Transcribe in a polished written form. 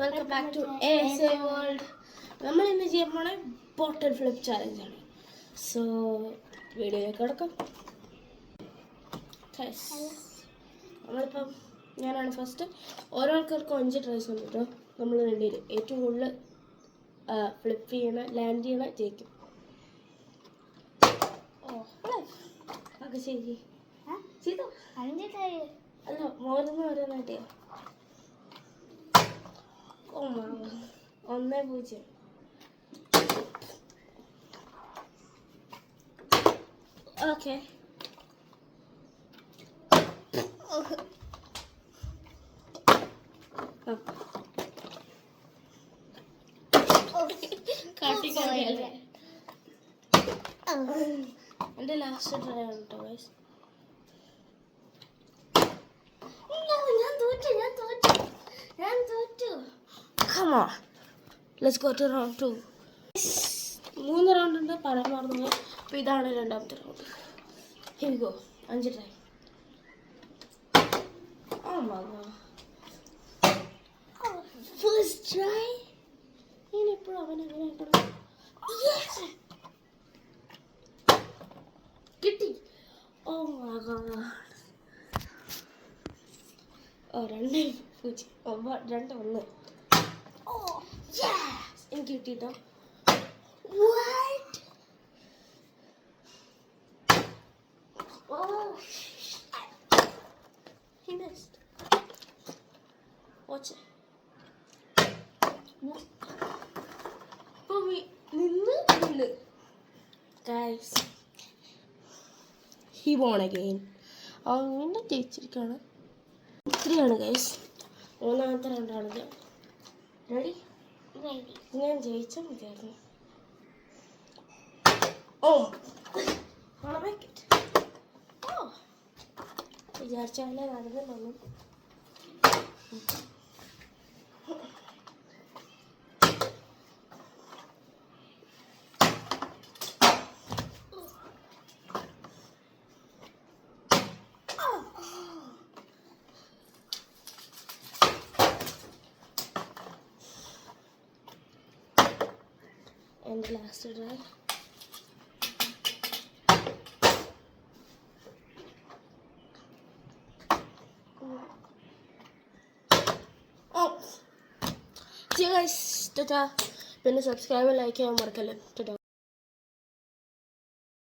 Welcome back to ASA world. നമ്മൾ ഇന്ന് ചെയ്യാൻ പോണ ബോട്ടിൽ ഫ്ലിപ്പ് ചാലഞ്ചാണ്. സോ വീഡിയോയിലേക്ക് കിടക്കാം. നമ്മളിപ്പം ഞാനാണ് ഫസ്റ്റ്. ഓരോ ആൾക്കാർക്കും 5 ട്രൈസ് ഉണ്ട് കേട്ടോ. നമ്മൾ രണ്ടുപേരും ഏറ്റവും കൂടുതൽ ഫ്ലിപ്പ് ചെയ്യണ ലാൻഡ് ചെയ്യണ ജയിക്കും. ഓക്കെ ശരി ചെയ്തോ. അല്ല ഓരോന്നായിട്ടേ 1-0. Okay. കാട്ടിക്കറിയല്ലേ എൻ്റെ ലാസ്റ്റ് ട്രൈ ആണ് കേട്ടോ ഗൈസ്. ഞാൻ തോറ്റു. Come on. Let's go to round 2. 3 round ഉണ്ട്, പറയാൻ മറന്നു. അപ്പോൾ ഇതാണ് രണ്ടാമത്തെ round. Here we go. 5 try. Oh my god. First try. ഇനിയിപ്പോൾ അവനെങ്ങനെ ആക്കണം? Yes. കിട്ടി. Oh my god. 2-1. Oh yes. എനിക്ക് കിട്ടിട്ടോ. What? Oh. He missed. Watch it. നിന്ന്. Guys. He won again. അവൻ ജയിച്ചിരിക്കുകയാണ്. 3 ഗൈസ്. 3ാമത്തെ റൗണ്ടാണിത്. റെഡി? ഞാൻ ജയിച്ചാൽ മതിയായിരുന്നു. വിചാരിച്ചാലേ നടന്നു. And last try. See you guys. Ta-ta. Then subscribe and like and mark. Ta-ta.